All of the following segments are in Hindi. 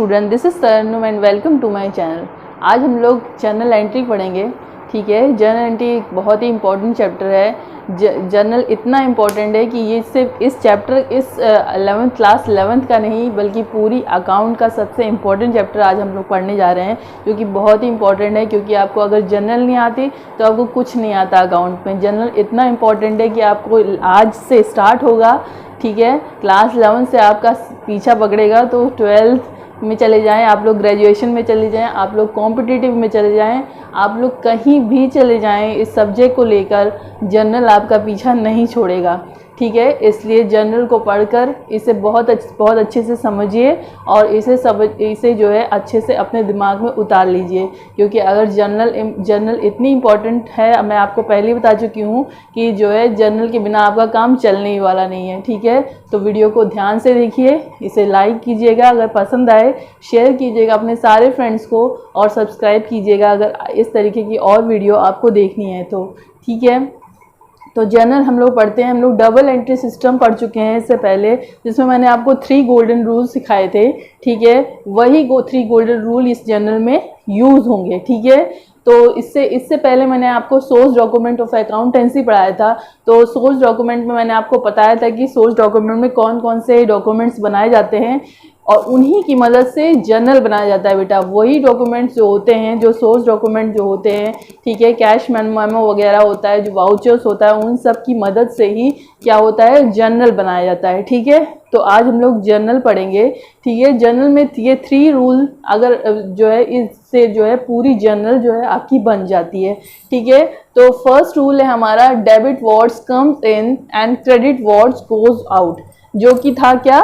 Student, this is Tarannum and welcome to my channel. आज हम लोग जर्नल एंट्री पढ़ेंगे। ठीक है, जर्नल एंट्री एक बहुत ही इंपॉर्टेंट चैप्टर है। जर्नल इतना इम्पॉर्टेंट है कि ये सिर्फ इस चैप्टर इस 11th क्लास 11th का नहीं बल्कि पूरी अकाउंट का सबसे इम्पॉर्टेंट चैप्टर आज हम लोग पढ़ने जा रहे हैं, जो कि बहुत ही इंपॉर्टेंट है। क्योंकि आपको अगर जर्नल नहीं आती तो आपको कुछ नहीं आता अकाउंट में। जर्नल इतना इम्पॉर्टेंट है कि आपको आज से स्टार्ट होगा। ठीक है, क्लास 11 से आपका पीछा पकड़ेगा तो 12th में चले जाएं, आप लोग ग्रेजुएशन में चले जाएं, आप लोग कॉम्पिटिटिव में चले जाएं, आप लोग कहीं भी चले जाएं, इस सब्जेक्ट को लेकर जर्नल आपका पीछा नहीं छोड़ेगा। ठीक है, इसलिए जर्नल को पढ़कर इसे बहुत अच्छे से समझिए और इसे जो है अच्छे से अपने दिमाग में उतार लीजिए। क्योंकि अगर जर्नल इतनी इम्पॉर्टेंट है, मैं आपको पहले ही बता चुकी हूँ कि जो है जर्नल के बिना आपका काम चलने ही वाला नहीं है। ठीक है, तो वीडियो को ध्यान से देखिए, इसे लाइक कीजिएगा, अगर पसंद आए शेयर कीजिएगा अपने सारे फ्रेंड्स को और सब्सक्राइब कीजिएगा अगर इस तरीके की और वीडियो आपको देखनी है तो। ठीक है, तो जर्नल हम लोग पढ़ते हैं। हम लोग डबल एंट्री सिस्टम पढ़ चुके हैं इससे पहले, जिसमें मैंने आपको 3 गोल्डन रूल सिखाए थे। ठीक है, वही 3 गोल्डन रूल इस जर्नल में यूज़ होंगे। ठीक है, तो इससे पहले मैंने आपको सोर्स डॉक्यूमेंट ऑफ अकाउंटेंसी पढ़ाया था। तो सोर्स डॉक्यूमेंट में मैंने आपको बताया था कि सोर्स डॉक्यूमेंट में कौन कौन से डॉक्यूमेंट्स बनाए जाते हैं और उन्हीं की मदद से जर्नल बनाया जाता है बेटा। वही डॉक्यूमेंट्स जो होते हैं, जो सोर्स डॉक्यूमेंट जो होते हैं, ठीक है, कैश मेमो वगैरह होता है, जो वाउचर्स होता है, उन सब की मदद से ही क्या होता है, जर्नल बनाया जाता है। ठीक है, तो आज हम लोग जर्नल पढ़ेंगे। ठीक है, जर्नल में ये 3 रूल अगर जो है इससे जो है पूरी जर्नल जो है आपकी बन जाती है। ठीक है, तो फर्स्ट रूल है हमारा, debit words comes in and credit words goes out, जो कि था क्या,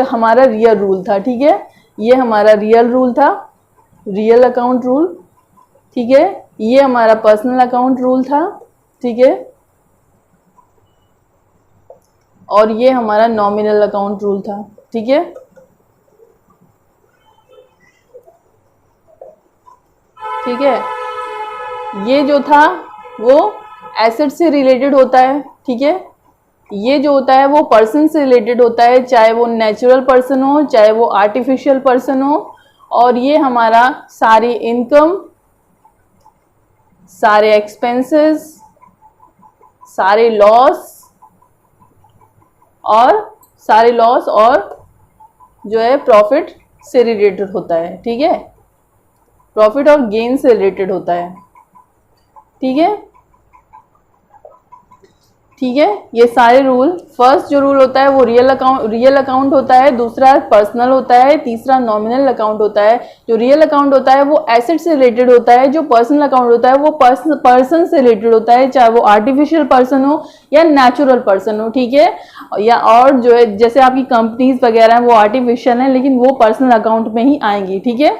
हमारा रियल रूल था। ठीक है, ये हमारा रियल रूल था, रियल अकाउंट रूल। ठीक है, ये हमारा पर्सनल अकाउंट रूल था। ठीक है, और ये हमारा नॉमिनल अकाउंट रूल था। ठीक है, ठीक है, ये जो था वो एसेट से रिलेटेड होता है। ठीक है, ये जो होता है वो पर्सन से रिलेटेड होता है, चाहे वो नेचुरल पर्सन हो चाहे वो आर्टिफिशियल पर्सन हो। और ये हमारा सारी इनकम, सारे एक्सपेंसेस, सारे लॉस और जो है प्रॉफिट से रिलेटेड होता है। ठीक है, प्रॉफिट और गेन से रिलेटेड होता है। ठीक है, ठीक है, ये सारे रूल। फर्स्ट जो रूल होता है वो रियल अकाउंट होता है, दूसरा पर्सनल होता है, तीसरा नॉमिनल अकाउंट होता है। जो रियल अकाउंट होता है वो एसेट से रिलेटेड होता है, जो पर्सनल अकाउंट होता है वो पर्सन से रिलेटेड होता है, चाहे वो आर्टिफिशियल पर्सन हो या नेचुरल पर्सन हो। ठीक है, या और जो है जैसे आपकी कंपनीज वगैरह हैं वो आर्टिफिशियल हैं लेकिन वो पर्सनल अकाउंट में ही आएंगी। ठीक है,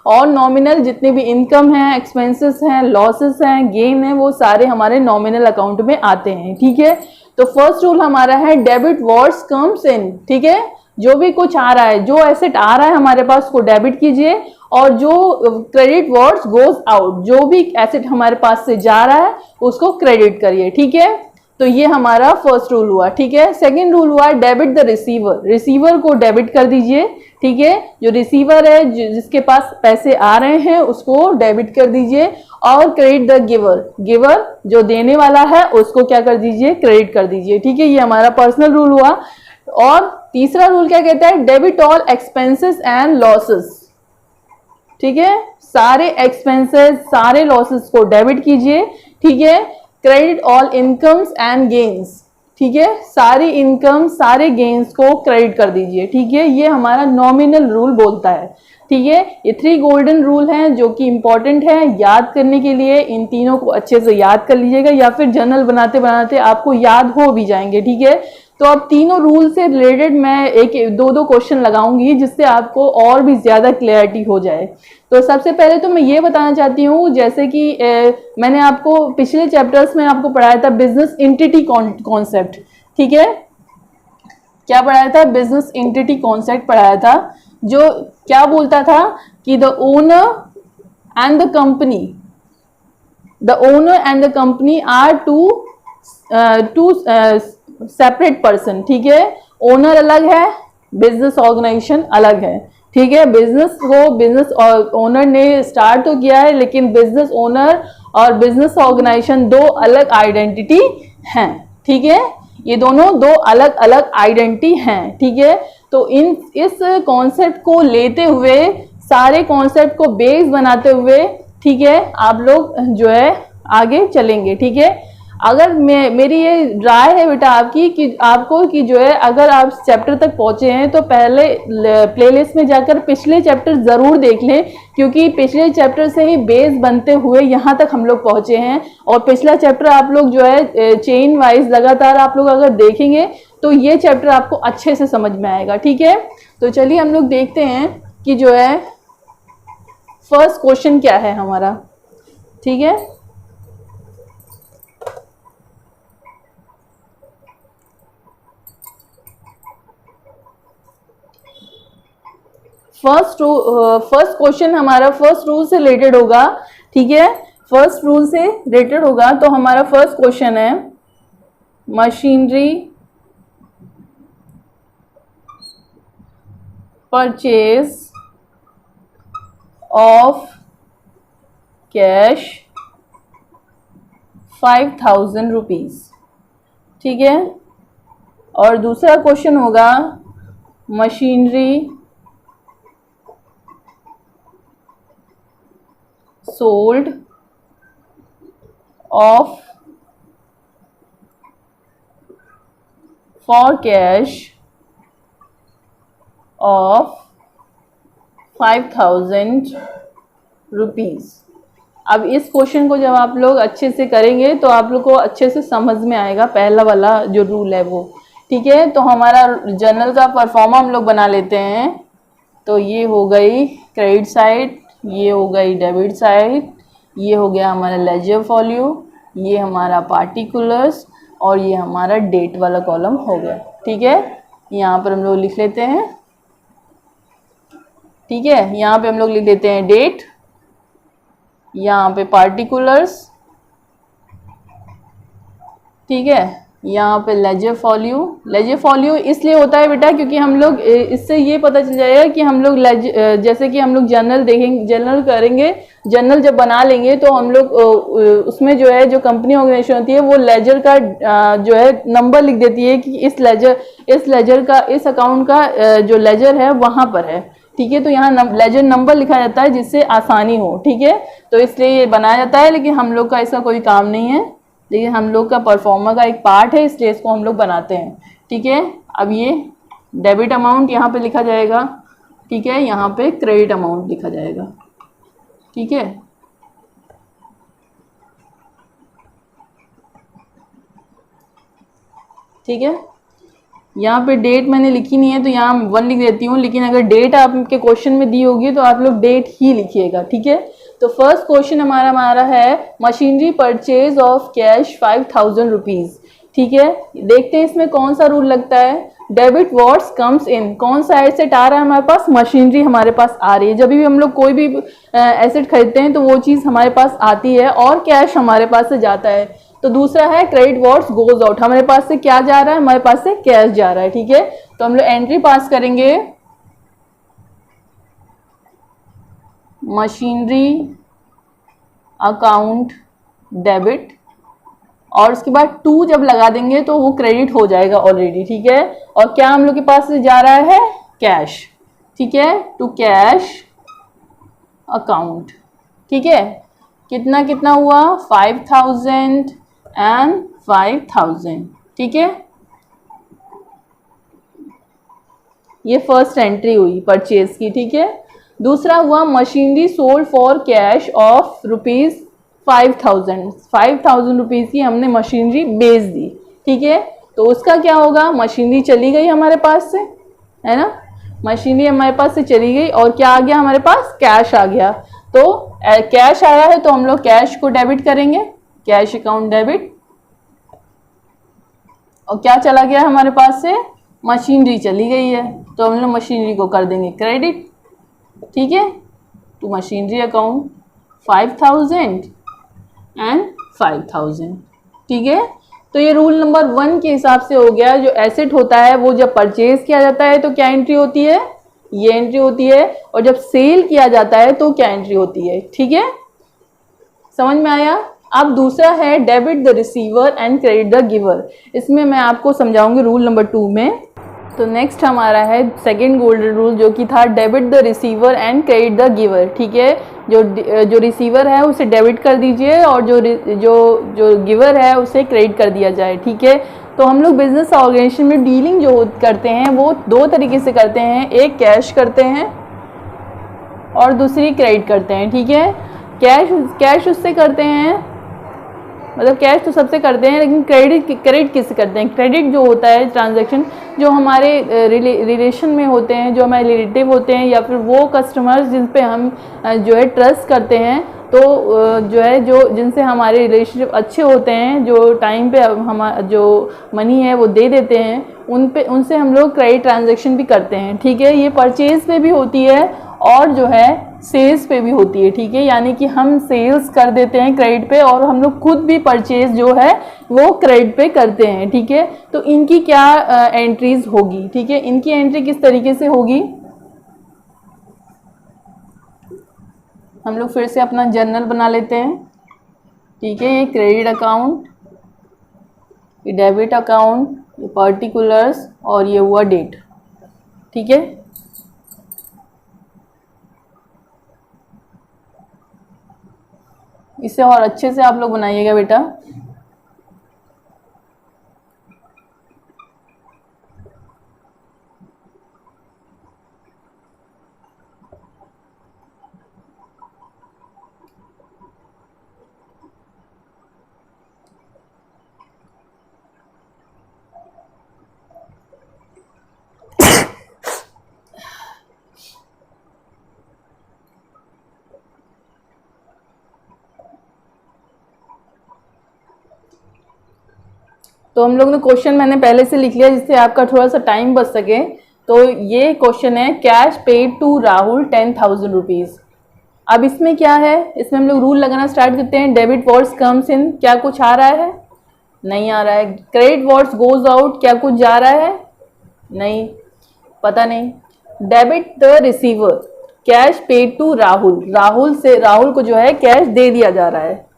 और नॉमिनल जितने भी इनकम हैं, एक्सपेंसेस हैं, लॉसेस हैं, गेन है, वो सारे हमारे नॉमिनल अकाउंट में आते हैं। ठीक है, तो फर्स्ट रूल हमारा है डेबिट वर्ड्स कम्स इन। ठीक है, जो भी कुछ आ रहा है, जो एसेट आ रहा है हमारे पास उसको डेबिट कीजिए और जो क्रेडिट वर्ड्स गोज आउट, जो भी एसेट हमारे पास से जा रहा है उसको क्रेडिट करिए। ठीक है, तो ये हमारा फर्स्ट रूल हुआ। ठीक है, सेकंड रूल हुआ डेबिट द रिसीवर, रिसीवर को डेबिट कर दीजिए। ठीक है, जो रिसीवर है, जिसके पास पैसे आ रहे हैं उसको डेबिट कर दीजिए। और क्रेडिट द गिवर, गिवर जो देने वाला है उसको क्या कर दीजिए, क्रेडिट कर दीजिए। ठीक है, ये हमारा पर्सनल रूल हुआ। और तीसरा रूल क्या कहता है, debit all expenses and losses. ठीक है, सारे एक्सपेंसेस सारे लॉसेस को डेबिट कीजिए। ठीक है, credit all incomes and gains. ठीक है, सारी इनकम सारे गेन्स को क्रेडिट कर दीजिए। ठीक है, ये हमारा नॉमिनल रूल बोलता है। ठीक है, ये 3 गोल्डन रूल हैं जो कि इंपॉर्टेंट है याद करने के लिए। इन तीनों को अच्छे से याद कर लीजिएगा या फिर जर्नल बनाते बनाते आपको याद हो भी जाएंगे। ठीक है, तो अब तीनों रूल से रिलेटेड मैं दो क्वेश्चन लगाऊंगी जिससे आपको और भी ज्यादा क्लैरिटी हो जाए। तो सबसे पहले तो मैं ये बताना चाहती हूँ, जैसे कि मैंने आपको पिछले चैप्टर्स में आपको पढ़ाया था बिजनेस एंटिटी कॉन्सेप्ट। ठीक है, क्या पढ़ाया था, बिजनेस एंटिटी कॉन्सेप्ट पढ़ाया था, जो क्या बोलता था कि the owner and the company are two separate person. ठीक है, ओनर अलग है, बिजनेस ऑर्गेनाइजेशन अलग है। ठीक है। बिजनेस को बिजनेस ओनर ने स्टार्ट तो किया है, लेकिन बिजनेस ओनर और बिजनेस ऑर्गेनाइजेशन दो अलग आइडेंटिटी हैं, ठीक है। ये दोनों दो अलग अलग आइडेंटिटी हैं, ठीक है। तो इस कॉन्सेप्ट को लेते हुए, सारे कॉन्सेप्ट को बेस बनाते हुए, ठीक है, आप लोग जो है आगे चलेंगे, ठीक है। अगर मेरी ये राय है बेटा आपकी कि आपको कि जो है अगर आप चैप्टर तक पहुंचे हैं तो पहले प्लेलिस्ट में जाकर पिछले चैप्टर जरूर देख लें, क्योंकि पिछले चैप्टर से ही बेस बनते हुए यहाँ तक हम लोग पहुंचे हैं। और पिछला चैप्टर आप लोग जो है चेन वाइज लगातार आप लोग अगर देखेंगे तो ये चैप्टर आपको अच्छे से समझ में आएगा, ठीक है। तो चलिए हम लोग देखते हैं कि जो है फर्स्ट क्वेश्चन क्या है हमारा, ठीक है। फर्स्ट क्वेश्चन हमारा फर्स्ट रूल से रिलेटेड होगा, ठीक है। फर्स्ट रूल से रिलेटेड होगा तो हमारा फर्स्ट क्वेश्चन है machinery purchase of cash 5000 rupees, ठीक है। और दूसरा क्वेश्चन होगा machinery sold of for cash of 5000 rupees. अब इस क्वेश्चन को जब आप लोग अच्छे से करेंगे तो आप लोग को अच्छे से समझ में आएगा पहला वाला जो रूल है वो, ठीक है। तो हमारा जर्नल का परफॉर्मा हम लोग बना लेते हैं। तो ये हो गई क्रेडिट साइड, ये हो गई डेबिट साइड, ये हो गया हमारा लेजर फॉल्यू, ये हमारा पार्टिकुलर्स, और ये हमारा डेट वाला कॉलम हो गया, ठीक है। यहाँ पर हम लोग लिख लेते हैं, ठीक है। यहाँ पे हम लोग लिख देते हैं डेट, यहाँ पे पार्टिकुलर्स, ठीक है। यहाँ पे लेजर फॉल्यू। लेजर फॉल्यू इसलिए होता है बेटा क्योंकि हम लोग इससे ये पता चल जाएगा कि हम लोग जैसे कि हम लोग जर्नल देखेंगे, जर्नल करेंगे, जर्नल जब बना लेंगे तो हम लोग उसमें जो है जो कंपनी ऑर्गेनाइजेशन होती है वो लेजर का जो है नंबर लिख देती है कि इस लेजर का, इस अकाउंट का जो लेजर है वहाँ पर है, ठीक है। तो यहाँ लेजर नंबर लिखा जाता है जिससे आसानी हो, ठीक है। तो इसलिए ये बनाया जाता है, लेकिन हम लोग का इसका कोई काम नहीं है, लेकिन हम लोग का परफॉर्मा का एक पार्ट है, इसलिए इसको हम लोग बनाते हैं, ठीक है। अब ये डेबिट अमाउंट यहाँ पे लिखा जाएगा, ठीक है। यहाँ पे क्रेडिट अमाउंट लिखा जाएगा, ठीक है। ठीक है, यहाँ पे डेट मैंने लिखी नहीं है तो यहाँ 1 लिख देती हूँ, लेकिन अगर डेट आपके क्वेश्चन में दी होगी तो आप लोग डेट ही लिखिएगा, ठीक है। तो फर्स्ट क्वेश्चन हमारा है machinery purchase of cash 5000 rupees, ठीक है। देखते हैं इसमें कौन सा रूल लगता है। डेबिट व्हाट्स कम्स इन, कौन सा एसेट आ रहा है हमारे पास, मशीनरी हमारे पास आ रही है। जब भी हम लोग कोई भी एसेट खरीदते हैं तो वो चीज़ हमारे पास आती है और कैश हमारे पास से जाता है। तो दूसरा है क्रेडिट व्हाट्स गोज आउट, हमारे पास से क्या जा रहा है, हमारे पास से कैश जा रहा है, ठीक है। तो हम लोग एंट्री पास करेंगे मशीनरी अकाउंट डेबिट, और उसके बाद 2 जब लगा देंगे तो वो क्रेडिट हो जाएगा ऑलरेडी, ठीक है। और क्या हम लोग के पास से जा रहा है, कैश, ठीक है, टू कैश अकाउंट, ठीक है। कितना कितना हुआ, 5000 एंड 5000, ठीक है। ये फर्स्ट एंट्री हुई परचेज की, ठीक है। दूसरा हुआ machinery sold for cash of rupees 5000 rupees की हमने मशीनरी बेच दी, ठीक है। तो उसका क्या होगा, मशीनरी चली गई हमारे पास से, है ना, मशीनरी हमारे पास से चली गई और क्या आ गया हमारे पास, कैश आ गया। तो कैश आया है तो हम लोग कैश को डेबिट करेंगे, कैश अकाउंट डेबिट, और क्या चला गया हमारे पास से, मशीनरी चली गई है तो हम लोग मशीनरी को कर देंगे क्रेडिट, ठीक है, टू मशीनरी अकाउंट 5000 एंड 5000, ठीक है। तो ये रूल नंबर 1 के हिसाब से हो गया। जो एसेट होता है वो जब परचेज किया जाता है तो क्या एंट्री होती है, ये एंट्री होती है, और जब सेल किया जाता है तो क्या एंट्री होती है। ठीक है, समझ में आया। अब दूसरा है debit the receiver and credit the giver. इसमें मैं आपको समझाऊंगी रूल नंबर 2 में। तो नेक्स्ट हमारा है सेकंड गोल्डन रूल, जो कि था debit the receiver and credit the giver. ठीक है, जो रिसीवर है उसे डेबिट कर दीजिए और जो जो गिवर है उसे क्रेडिट कर दिया जाए। ठीक है, तो हम लोग बिजनेस ऑर्गेनाइजेशन में डीलिंग जो करते हैं वो दो तरीके से करते हैं, एक कैश करते हैं और दूसरी क्रेडिट करते हैं। ठीक है, कैश उससे करते हैं, मतलब कैश तो सबसे करते हैं, लेकिन क्रेडिट किससे करते हैं। क्रेडिट जो होता है ट्रांजैक्शन जो हमारे रिलेशन में होते हैं, जो हमारे रिलेटिव होते हैं, या फिर वो कस्टमर्स जिन पे हम जो है ट्रस्ट करते हैं, तो जो है जो जिनसे हमारे रिलेशनशिप अच्छे होते हैं, जो टाइम पे हम जो मनी है वो दे देते हैं, उनसे हम लोग क्रेडिट ट्रांजैक्शन भी करते हैं। ठीक है, ये परचेज पे भी होती है और जो है सेल्स पे भी होती है। ठीक है, यानी कि हम सेल्स कर देते हैं क्रेडिट पे और हम लोग खुद भी परचेज जो है वो क्रेडिट पे करते हैं। ठीक है, तो इनकी क्या एंट्रीज होगी। ठीक है, इनकी एंट्री किस तरीके से होगी, हम लोग फिर से अपना जर्नल बना लेते हैं। ठीक है, ये क्रेडिट अकाउंट, ये डेबिट अकाउंट, ये पर्टिकुलर्स और ये हुआ डेट। ठीक है, इसे और अच्छे से आप लोग बनाइएगा बेटा। तो हम लोग ने क्वेश्चन मैंने पहले से लिख लिया जिससे आपका थोड़ा सा टाइम बच सके। तो ये क्वेश्चन है, cash paid to Rahul 10,000 rupees. अब इसमें क्या है, इसमें हम लोग रूल लगाना स्टार्ट करते हैं। डेबिट वर्ड्स कम्स इन, क्या कुछ आ रहा है, नहीं आ रहा है। क्रेडिट वर्ड्स गोज आउट, क्या कुछ जा रहा है, नहीं, पता नहीं। Debit the receiver, cash paid to Rahul, Rahul को जो है कैश दे दिया जा रहा है।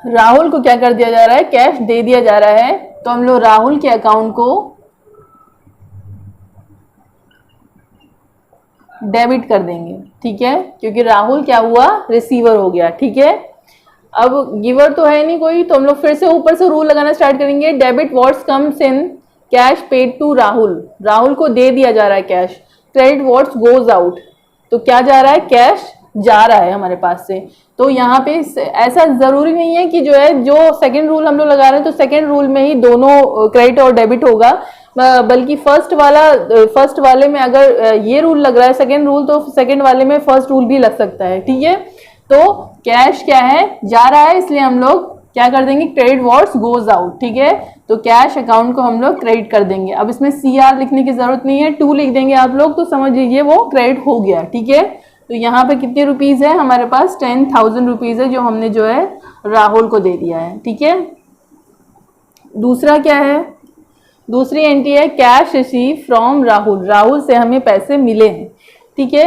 राहुल को क्या कर दिया जा रहा है, कैश दे दिया जा रहा है। तो हम लोग राहुल के अकाउंट को डेबिट कर देंगे। ठीक है, क्योंकि राहुल क्या हुआ, रिसीवर हो गया। ठीक है, अब गिवर तो है नहीं कोई, तो हम लोग फिर से ऊपर से रूल लगाना स्टार्ट करेंगे। Debit what's comes in, cash paid to Rahul, Rahul को दे दिया जा रहा है cash. Credit what's goes out, तो क्या जा रहा है, कैश जा रहा है हमारे पास से। तो यहाँ पे ऐसा जरूरी नहीं है कि जो है जो सेकंड रूल हम लोग लगा रहे हैं तो सेकंड रूल में ही दोनों क्रेडिट और डेबिट होगा, बल्कि फर्स्ट वाले में अगर ये रूल लग रहा है सेकंड रूल, तो सेकंड वाले में फर्स्ट रूल भी लग सकता है। ठीक है, तो कैश क्या है, जा रहा है, इसलिए हम लोग क्या कर देंगे, क्रेडिट व्हाट्स गोज आउट। ठीक है, तो कैश अकाउंट को हम लोग क्रेडिट कर देंगे। अब इसमें CR लिखने की जरूरत नहीं है, 2 लिख देंगे आप लोग, तो समझ लीजिए वो क्रेडिट हो गया। ठीक है, तो यहाँ पे कितने रुपीज है हमारे पास, 10,000 रुपीज है जो हमने जो है राहुल को दे दिया है। ठीक है, दूसरा क्या है, दूसरी एंट्री है cash receive from Rahul, Rahul से हमें पैसे मिले हैं। ठीक है,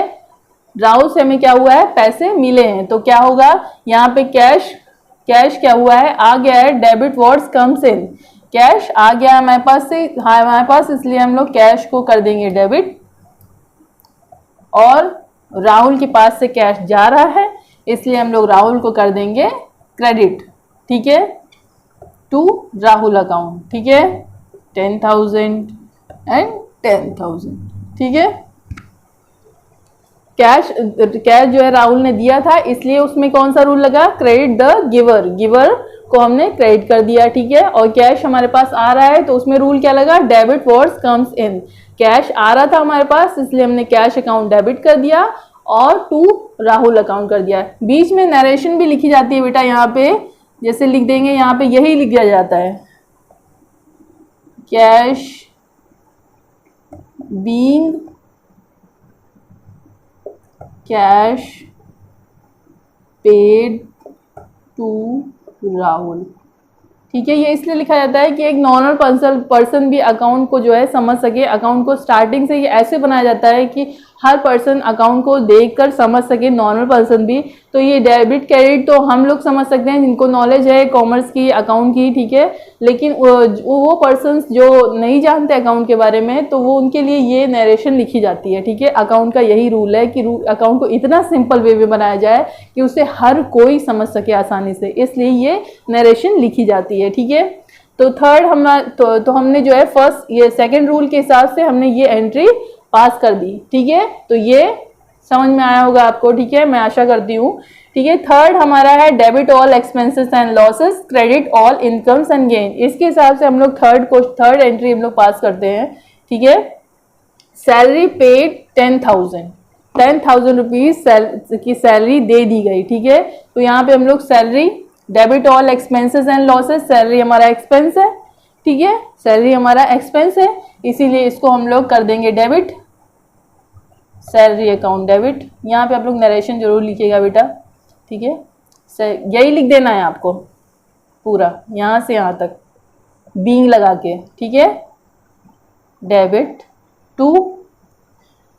राहुल से हमें क्या हुआ है, पैसे मिले हैं। तो क्या होगा, यहाँ पे कैश क्या हुआ है, आ गया है। Debit words comes in, cash आ गया हमारे पास से, हाँ हमारे पास, इसलिए हम लोग कैश को कर देंगे डेबिट, और राहुल के पास से कैश जा रहा है इसलिए हम लोग राहुल को कर देंगे क्रेडिट। ठीक है, टू राहुल अकाउंट। ठीक है, 10,000 एंड 10,000। ठीक है, कैश जो है राहुल ने दिया था, इसलिए उसमें कौन सा रूल लगा, क्रेडिट द गिवर को हमने क्रेडिट कर दिया। ठीक है, और कैश हमारे पास आ रहा है तो उसमें रूल क्या लगा, debit words comes in, cash आ रहा था हमारे पास इसलिए हमने कैश अकाउंट डेबिट कर दिया और टू राहुल अकाउंट कर दिया। बीच में नरेशन भी लिखी जाती है बेटा, यहाँ पे जैसे लिख देंगे, यहाँ पे यही लिख दिया जाता है, cash being cash paid to Rahul. ठीक है। ये इसलिए लिखा जाता है कि एक नॉर्मल पर्सन भी अकाउंट को जो है समझ सके। अकाउंट को स्टार्टिंग से ये ऐसे बनाया जाता है कि हर पर्सन अकाउंट को देखकर समझ सके, नॉर्मल पर्सन भी। तो ये डेबिट क्रेडिट तो हम लोग समझ सकते हैं जिनको नॉलेज है कॉमर्स की, अकाउंट की, ठीक है। लेकिन वो पर्सन्स जो नहीं जानते अकाउंट के बारे में, तो वो उनके लिए ये नरेशन लिखी जाती है, ठीक है। अकाउंट का यही रूल है कि अकाउंट को इतना सिंपल वे में बनाया जाए कि उसे हर कोई समझ सके आसानी से, इसलिए ये नरेशन लिखी जाती है, ठीक है। तो थर्ड तो हमने जो है फर्स्ट ये सेकंड रूल के हिसाब से हमने ये एंट्री पास कर दी, ठीक है। तो ये समझ में आया होगा आपको, ठीक है, मैं आशा करती हूँ, ठीक है। थर्ड हमारा है debit all expenses and losses, credit all incomes and gain. इसके हिसाब से हम लोग थर्ड एंट्री हम लोग पास करते हैं, ठीक है। सैलरी पेड 10,000 रुपीज की सैलरी दे दी गई, ठीक है। तो यहाँ पे हम लोग salary, debit all expenses and losses, salary हमारा एक्सपेंस है, ठीक है, सैलरी हमारा एक्सपेंस है, इसीलिए इसको हम लोग कर देंगे डेबिट, सैलरी अकाउंट डेबिट। यहाँ पे आप लोग नरेशन जरूर लिखिएगा बेटा, ठीक है, यही लिख देना है आपको पूरा यहाँ से यहाँ तक बीइंग लगा के, ठीक है। डेबिट टू,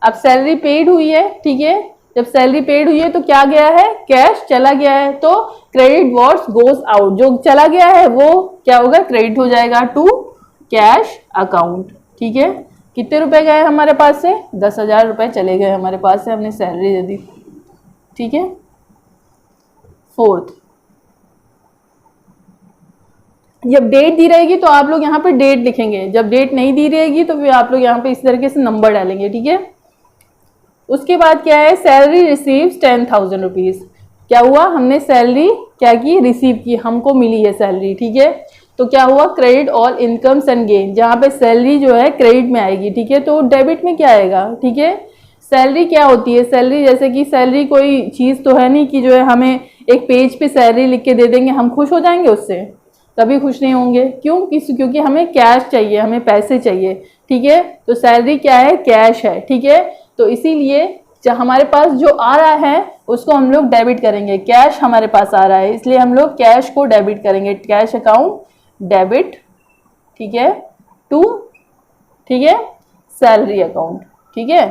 अब सैलरी पेड हुई है, ठीक है। जब सैलरी पेड हुई है तो क्या गया है, कैश चला गया है, तो क्रेडिट व्हाट्स गोज आउट, जो चला गया है वो क्या होगा, क्रेडिट हो जाएगा टू कैश अकाउंट, ठीक है। कितने रुपए गए हमारे पास से, 10,000 रुपए चले गए हमारे पास से, हमने सैलरी दे दी, ठीक है। फोर्थ, जब डेट दी रहेगी तो आप लोग यहाँ पे डेट लिखेंगे, जब डेट नहीं दी रहेगी तो फिर आप लोग यहाँ पे इस तरीके से नंबर डालेंगे, ठीक है। उसके बाद क्या है, सैलरी रिसीव्स 10,000 रुपीज, क्या हुआ, हमने सैलरी क्या की, रिसीव की, हमको मिली है सैलरी, ठीक है। तो क्या हुआ, credit all incomes and gain, जहाँ पे सैलरी जो है क्रेडिट में आएगी, ठीक है। तो डेबिट में क्या आएगा, ठीक है। सैलरी क्या होती है, सैलरी जैसे कि सैलरी कोई चीज़ तो है नहीं कि जो है हमें एक पेज पे सैलरी लिख के दे देंगे, हम खुश हो जाएंगे उससे, कभी खुश नहीं होंगे, क्यों, क्योंकि हमें कैश चाहिए, हमें पैसे चाहिए, ठीक है। तो सैलरी क्या है, कैश है, ठीक है। तो इसीलिए जो हमारे पास जो आ रहा है उसको हम लोग डेबिट करेंगे, कैश हमारे पास आ रहा है इसलिए हम लोग कैश को डेबिट करेंगे, कैश अकाउंट डेबिट, ठीक है, टू, ठीक है, सैलरी अकाउंट, ठीक है।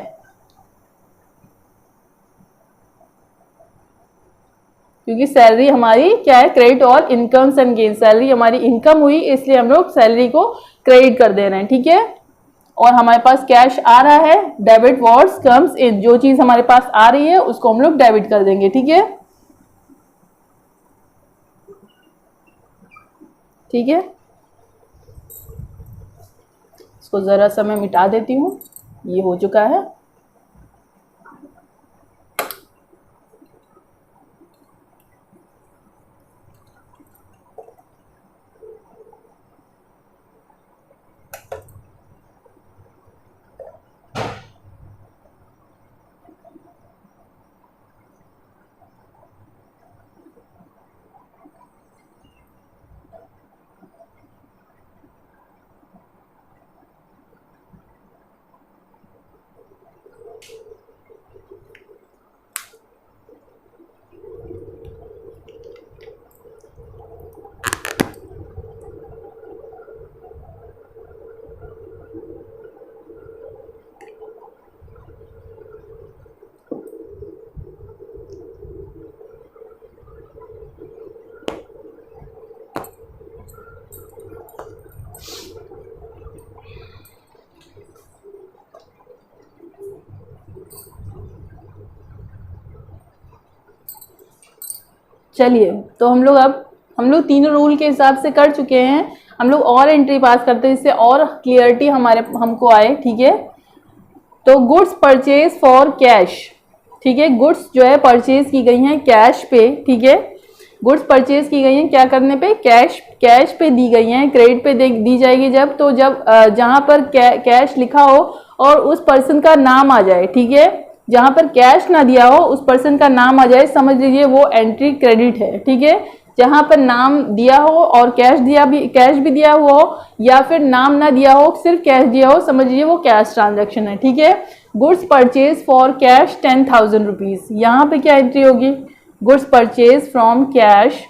क्योंकि सैलरी हमारी क्या है, credit all incomes and gain, salary हमारी इनकम हुई इसलिए हम लोग सैलरी को क्रेडिट कर दे रहे हैं, ठीक है। और हमारे पास कैश आ रहा है, डेबिट व्हाट्स कम्स इन, जो चीज हमारे पास आ रही है उसको हम लोग डेबिट कर देंगे, ठीक है, ठीक है। इसको जरा सा मैं मिटा देती हूँ, ये हो चुका है। चलिए, तो हम लोग तीनों रूल के हिसाब से कर चुके हैं, हम लोग और एंट्री पास करते हैं जिससे और क्लियरिटी हमको आए, ठीक है। तो गुड्स परचेज फॉर कैश, ठीक है, गुड्स जो है परचेज की गई हैं कैश पे, ठीक है, गुड्स परचेज की गई हैं क्या करने पे, कैश पे दी गई हैं, क्रेडिट पे दी जाएगी जब, तो जब जहां पर कैश लिखा हो और उस पर्सन का नाम आ जाए, ठीक है, जहां पर कैश ना दिया हो उस पर्सन का नाम आ जाए, समझ लीजिए वो एंट्री क्रेडिट है, ठीक है। जहां पर नाम दिया हो और कैश भी दिया हुआ हो, या फिर नाम ना दिया हो सिर्फ कैश दिया हो, समझ लीजिए वो कैश ट्रांजैक्शन है, ठीक है। Goods purchase for cash 10,000 rupees, यहाँ पे क्या एंट्री होगी, goods purchase from cash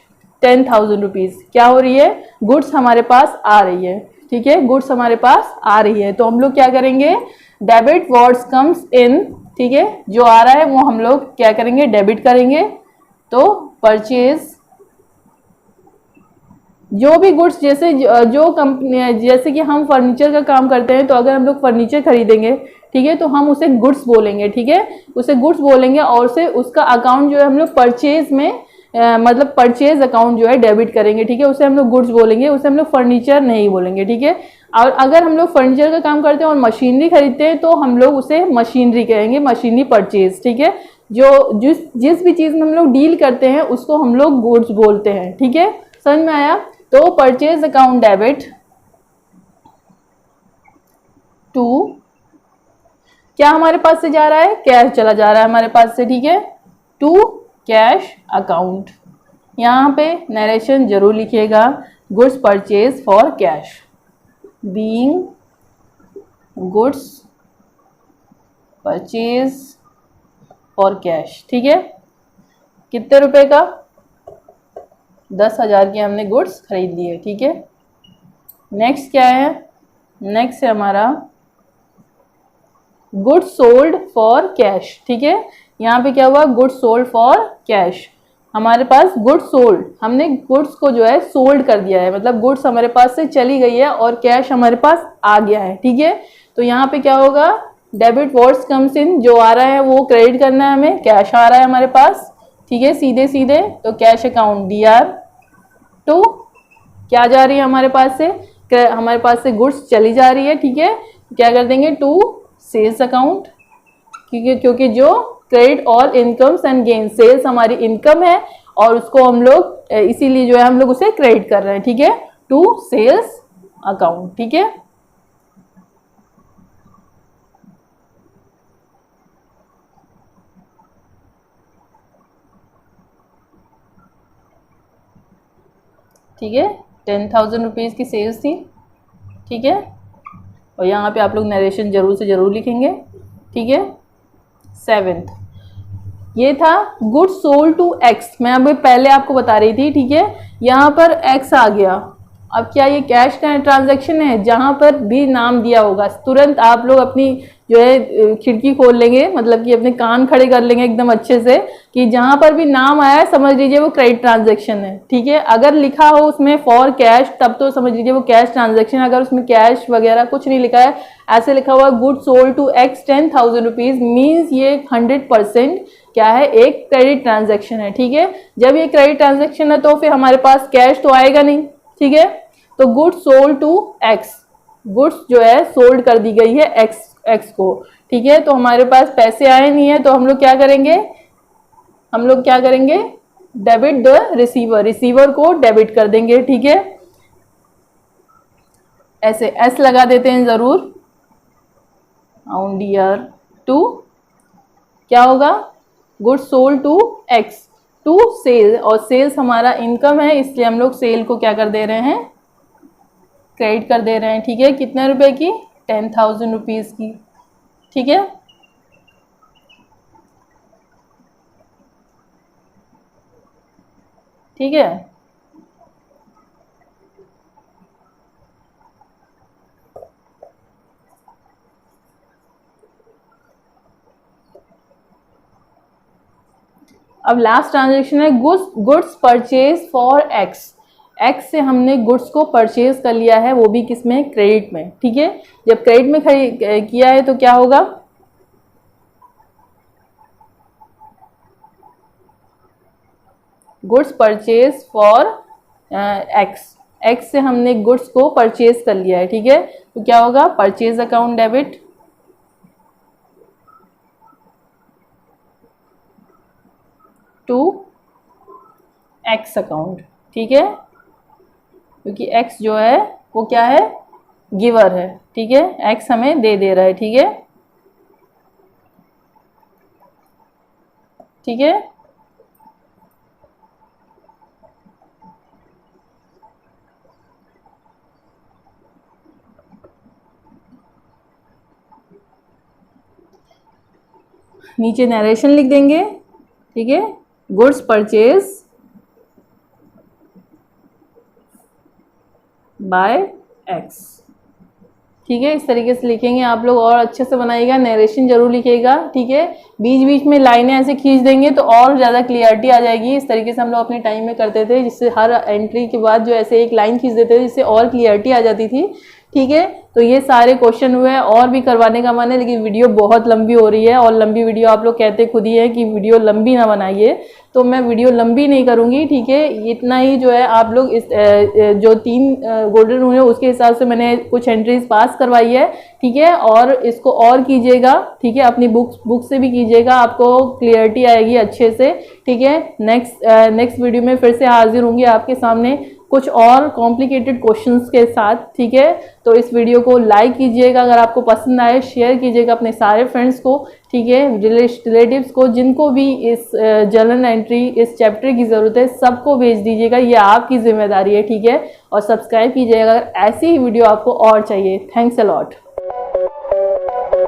10,000 rupees क्या हो रही है, गुड्स हमारे पास आ रही है, ठीक है, गुड्स हमारे पास आ रही है। तो हम लोग क्या करेंगे, डेबिट व्हाट्स कम्स इन, ठीक है, जो आ रहा है वो हम लोग क्या करेंगे, डेबिट करेंगे। तो परचेज जो भी गुड्स, जैसे जो कंपनी, जैसे कि हम फर्नीचर का काम करते हैं, तो अगर हम लोग फर्नीचर खरीदेंगे, ठीक है, तो हम उसे गुड्स बोलेंगे, ठीक है, उसे गुड्स बोलेंगे और उसे उसका अकाउंट जो है हम लोग परचेज में मतलब परचेज अकाउंट जो है डेबिट करेंगे, ठीक है, उसे हम लोग गुड्स बोलेंगे, उसे हम लोग फर्नीचर नहीं बोलेंगे, ठीक है। और अगर हम लोग फर्नीचर का काम करते हैं और मशीनरी खरीदते हैं, तो हम लोग उसे मशीनरी कहेंगे, मशीनरी परचेज, ठीक है। जो जिस भी चीज़ में हम लोग डील करते हैं उसको हम लोग गुड्स बोलते हैं, ठीक है, समझ में आया। तो परचेज अकाउंट डेबिट टू, क्या हमारे पास से जा रहा है, कैश चला जा रहा है हमारे पास से, ठीक है, टू कैश अकाउंट। यहाँ पे नरेशन जरूर लिखिएगा, goods purchase for cash, being goods purchase for cash, ठीक है। कितने रुपए का, 10,000 की हमने गुड्स खरीद लिए, ठीक है। नेक्स्ट क्या है, नेक्स्ट है हमारा गुड्स सोल्ड फॉर कैश, ठीक है। यहाँ पे क्या हुआ, गुड्स सोल्ड फॉर कैश, हमारे पास गुड्स सोल्ड, हमने गुड्स को जो है सोल्ड कर दिया है, मतलब गुड्स हमारे पास से चली गई है और कैश हमारे पास आ गया है, ठीक है। तो यहाँ पे क्या होगा, डेबिट व्हाट्स कम्स इन, जो आ रहा है वो क्रेडिट करना है हमें, कैश आ रहा है हमारे पास, ठीक है, सीधे सीधे। तो कैश अकाउंट DR टू, क्या जा रही है हमारे पास से, हमारे पास से गुड्स चली जा रही है, ठीक है, क्या कर देंगे, टू सेल्स अकाउंट, क्योंकि जो क्रेडिट और इनकम्स एंड गेन, सेल्स हमारी इनकम है और उसको हम लोग इसीलिए जो है हम लोग उसे क्रेडिट कर रहे हैं, ठीक है, टू सेल्स अकाउंट, ठीक है। ठीक है, 10,000 रुपीज़ की सेल्स थी, ठीक है, और यहाँ पे आप लोग नरेशन जरूर से जरूर लिखेंगे, ठीक है। 7th ये था गुड सोल्ड टू एक्स, मैं अभी पहले आपको बता रही थी, ठीक है, यहाँ पर एक्स आ गया। अब क्या ये कैश का ट्रांजैक्शन है, जहाँ पर भी नाम दिया होगा तुरंत आप लोग अपनी जो है खिड़की खोल लेंगे, मतलब कि अपने कान खड़े कर लेंगे एकदम अच्छे से, कि जहाँ पर भी नाम आया है समझ लीजिए वो क्रेडिट ट्रांजैक्शन है, ठीक है। अगर लिखा हो उसमें फॉर कैश तब तो समझ लीजिए वो कैश ट्रांजैक्शन, अगर उसमें कैश वगैरह कुछ नहीं लिखा है, ऐसे लिखा हुआ good sold to X 10,000 rupees, means ये 100% क्या है, एक क्रेडिट ट्रांजैक्शन है, ठीक है। जब ये क्रेडिट ट्रांजैक्शन है तो फिर हमारे पास कैश तो आएगा नहीं, ठीक है। तो goods sold to X, goods जो है सोल्ड कर दी गई है एक्स को, ठीक है। तो हमारे पास पैसे आए नहीं है, तो हम लोग क्या करेंगे, हम लोग क्या करेंगे, डेबिट द रिसीवर, रिसीवर को डेबिट कर देंगे, ठीक है। ऐसे एस लगा देते हैं जरूर, DR टू क्या होगा, goods sold to X to sale, और सेल्स हमारा इनकम है इसलिए हम लोग सेल को क्या कर दे रहे हैं, क्रेडिट कर दे रहे हैं, ठीक है। कितने रुपए की, 10,000 रुपीज़ की, ठीक है। ठीक है, अब लास्ट ट्रांजेक्शन है goods purchase for x, x से हमने गुड्स को परचेज कर लिया है, वो भी किसमें, क्रेडिट में, ठीक है। जब क्रेडिट में किया है तो क्या होगा, goods purchase for x, x से हमने गुड्स को परचेज कर लिया है, ठीक है। तो क्या होगा, purchase account debit to X account, ठीक है, क्योंकि एक्स जो है वो क्या है, गिवर है, ठीक है, एक्स हमें दे रहा है, ठीक है, ठीक है। नीचे नरेशन लिख देंगे, ठीक है, गुड्स परचेज बाय x। ठीक है, इस तरीके से लिखेंगे आप लोग और अच्छे से बनाइएगा, नरेशन जरूर लिखिएगा। ठीक है, बीच बीच में लाइनें ऐसे खींच देंगे तो और ज़्यादा क्लियरिटी आ जाएगी। इस तरीके से हम लोग अपने टाइम में करते थे, जिससे हर एंट्री के बाद जो ऐसे एक लाइन खींच देते थे जिससे और क्लियरिटी आ जाती थी। ठीक है, तो ये सारे क्वेश्चन हुए, और भी करवाने का मन है लेकिन वीडियो बहुत लंबी हो रही है, और लंबी वीडियो आप लोग कहते खुद ही है कि वीडियो लंबी ना बनाइए, तो मैं वीडियो लंबी नहीं करूंगी। ठीक है, इतना ही जो है आप लोग इस जो 3 गोल्डन रूल है उसके हिसाब से मैंने कुछ एंट्रीज पास करवाई है। ठीक है, और इसको और कीजिएगा। ठीक है, अपनी बुक से भी कीजिएगा, आपको क्लियरिटी आएगी अच्छे से। ठीक है, नेक्स्ट वीडियो में फिर से हाजिर होंगी आपके सामने कुछ और कॉम्प्लिकेटेड क्वेश्चंस के साथ। ठीक है, तो इस वीडियो को लाइक कीजिएगा, अगर आपको पसंद आए शेयर कीजिएगा अपने सारे फ्रेंड्स को। ठीक है, रिलेटिव्स को, जिनको भी इस जर्नल एंट्री इस चैप्टर की ज़रूरत है सबको भेज दीजिएगा, ये आपकी जिम्मेदारी है। ठीक है, और सब्सक्राइब कीजिएगा अगर ऐसी ही वीडियो आपको और चाहिए। Thanks a lot.